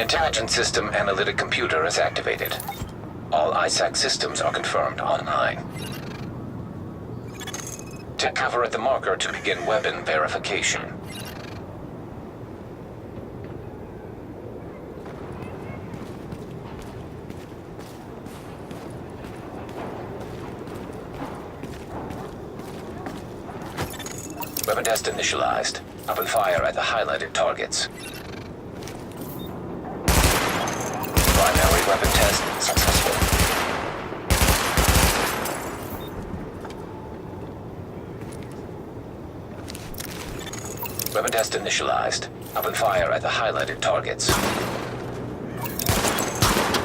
Intelligence System Analytic Computer is activated. All ISAC systems are confirmed online. Take cover at the marker to begin weapon verification. Weapon test initialized. Open fire at the highlighted targets. Primary weapon test successful. Weapon test initialized. Open fire at the highlighted targets.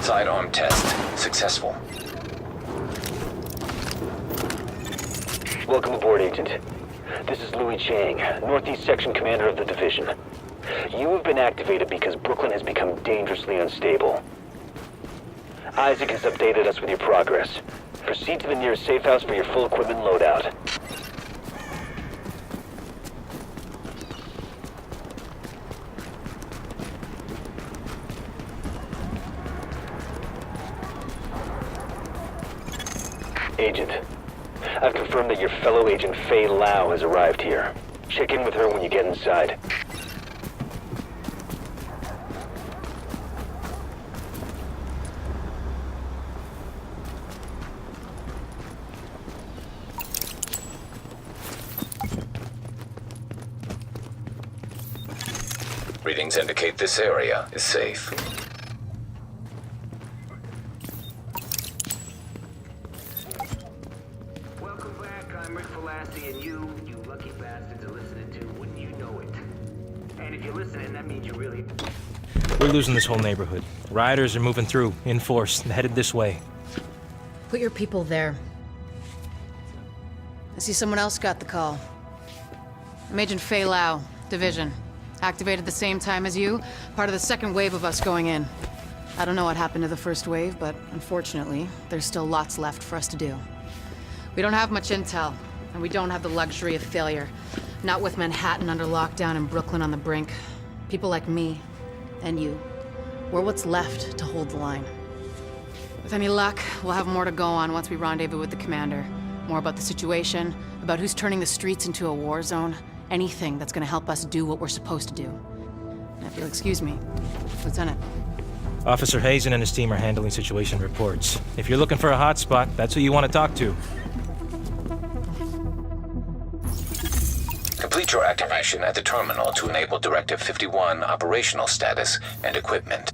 Sidearm test successful. Welcome aboard, Agent. This is Louis Chang, Northeast Section Commander of the Division. You have been activated because Brooklyn has become dangerously unstable. Isaac has updated us with your progress. Proceed to the nearest safe house for your full equipment loadout. Agent, I've confirmed that your fellow agent Faye Lau has arrived here. Check in with her when you get inside. Readings indicate this area is safe. Welcome back. I'm Rick Clancy, and you lucky bastards are listening to Wouldn't You Know It. And if you're listening, that means you really... We're losing this whole neighborhood. Rioters are moving through, in force, headed this way. Put your people there. I see someone else got the call. I'm Agent Faye Lau, Division. Activated the same time as you, part of the second wave of us going in. I don't know what happened to the first wave, but unfortunately, there's still lots left for us to do. We don't have much intel, and we don't have the luxury of failure. Not with Manhattan under lockdown and Brooklyn on the brink. People like me, and you, we're what's left to hold the line. With any luck, we'll have more to go on once we rendezvous with the commander. More about the situation, about who's turning the streets into a war zone. Anything that's gonna help us do what we're supposed to do. And if you'll excuse me, Lieutenant. Officer Hazen and his team are handling situation reports. If you're looking for a hotspot, that's who you want to talk to. Complete your activation at the terminal to enable Directive 51 operational status and equipment.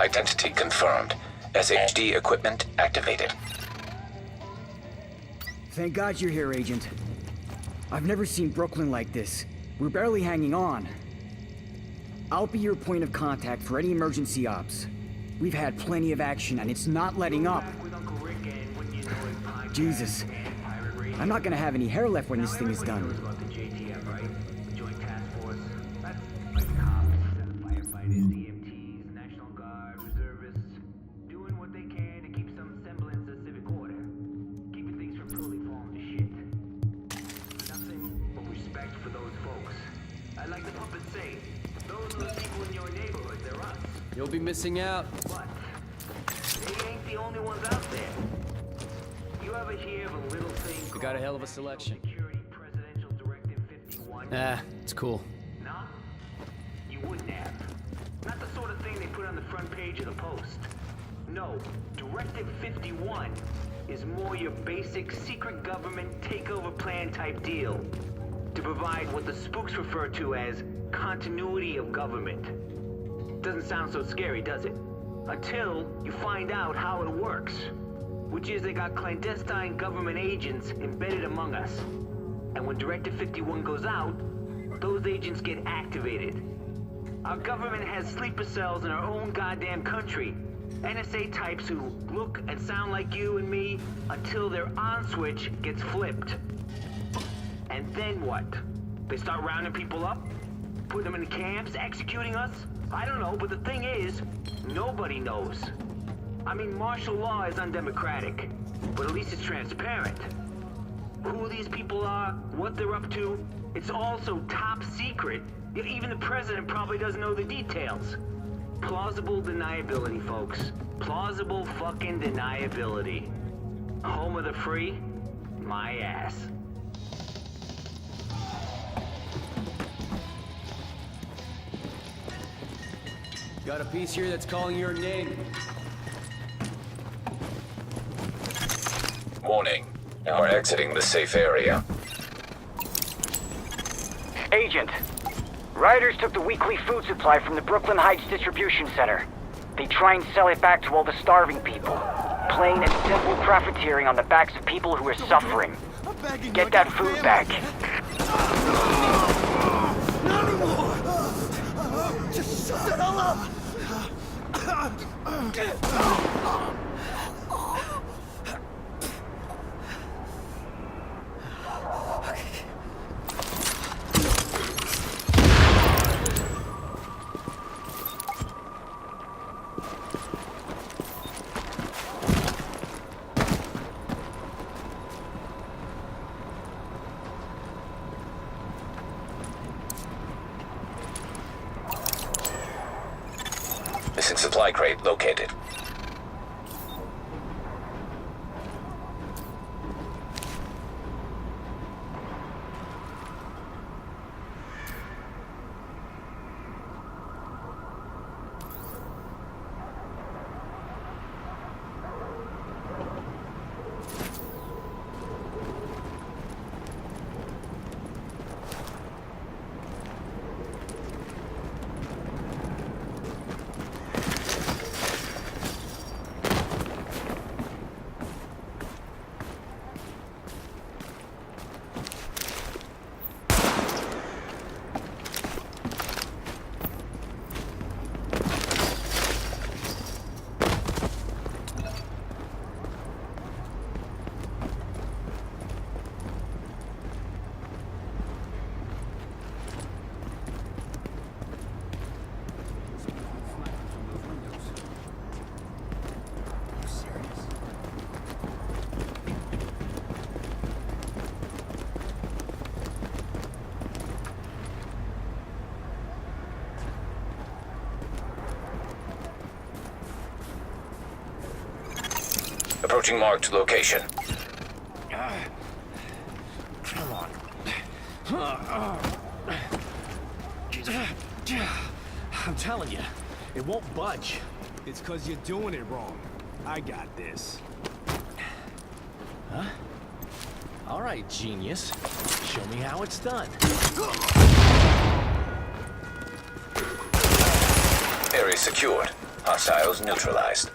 Identity confirmed. SHD equipment activated. Thank God you're here, Agent. I've never seen Brooklyn like this. We're barely hanging on. I'll be your point of contact for any emergency ops. We've had plenty of action, and it's not letting up. Jesus. I'm not gonna have any hair left when this thing is done. You'll be missing out. What? They ain't the only ones out there. You ever hear of a little thing We got a hell of a selection. Security Presidential Directive 51? Ah, it's cool. No? You wouldn't have. Not the sort of thing they put on the front page of the Post. No, Directive 51 is more your basic secret government takeover plan type deal. To provide what the spooks refer to as continuity of government. Doesn't sound so scary, does it? Until you find out how it works. Which is they got clandestine government agents embedded among us. And when Directive 51 goes out, those agents get activated. Our government has sleeper cells in our own goddamn country, NSA types who look and sound like you and me until their on switch gets flipped. And then what? They start rounding people up? Putting them in camps? Executing us? I don't know, but the thing is, nobody knows. I mean, martial law is undemocratic, but at least it's transparent. Who these people are, what they're up to, it's also top secret. Even the president probably doesn't know the details. Plausible deniability, folks. Plausible fucking deniability. Home of the free? My ass. Got a piece here that's calling your name. Warning. We're exiting the safe area. Agent, rioters took the weekly food supply from the Brooklyn Heights distribution center. They try and sell it back to all the starving people. Plain and simple profiteering on the backs of people who are suffering. Get that food back. Not anymore! Just shut the hell up! Missing supply crate located. Approaching marked location. Come on. I'm telling you, it won't budge. It's 'cause you're doing it wrong. I got this. Huh? All right, genius. Show me how it's done. Area secured. Hostiles neutralized.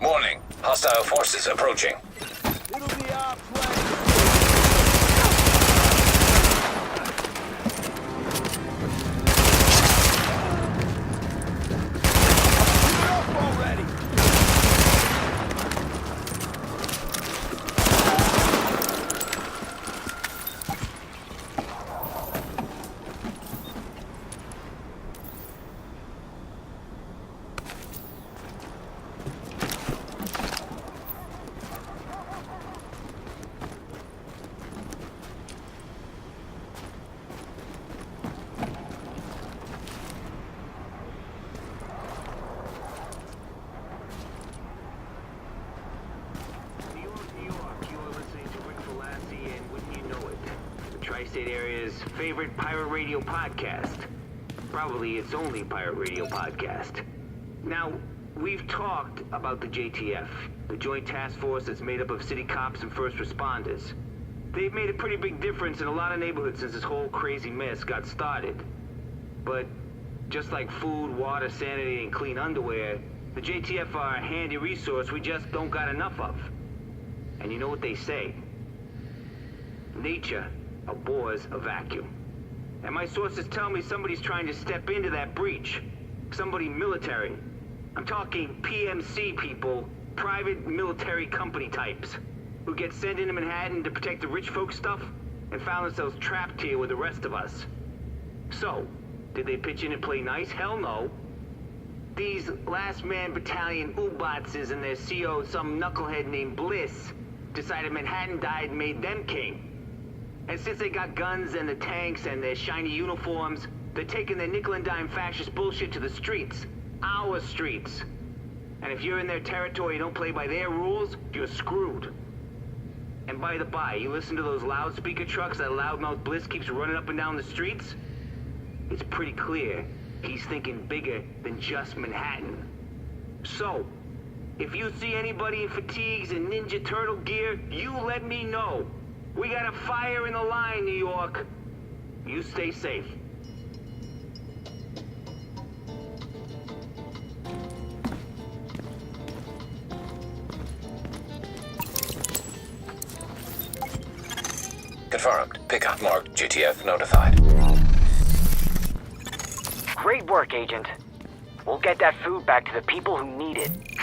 Warning. Hostile forces approaching. It'll be our plan. Already. Tri-State Area's favorite pirate radio podcast. Probably its only pirate radio podcast. Now, we've talked about the JTF, the Joint Task Force that's made up of city cops and first responders. They've made a pretty big difference in a lot of neighborhoods since this whole crazy mess got started. But just like food, water, sanity, and clean underwear, the JTF are a handy resource we just don't got enough of. And you know what they say? Nature abhors a vacuum. And my sources tell me somebody's trying to step into that breach. Somebody military. I'm talking PMC people, private military company types, who get sent into Manhattan to protect the rich folk stuff and found themselves trapped here with the rest of us. So, did they pitch in and play nice? Hell no. These last man battalion Ubatses and their CO, some knucklehead named Bliss, decided Manhattan died and made them king. And since they got guns and the tanks and their shiny uniforms, they're taking their nickel and dime fascist bullshit to the streets. Our streets. And if you're in their territory and don't play by their rules, you're screwed. And by the by, you listen to those loudspeaker trucks that loudmouth Bliss keeps running up and down the streets? It's pretty clear he's thinking bigger than just Manhattan. So, if you see anybody in fatigues and Ninja Turtle gear, you let me know. We got a fire in the line, New York. You stay safe. Confirmed. Pickup marked. GTF notified. Great work, Agent. We'll get that food back to the people who need it.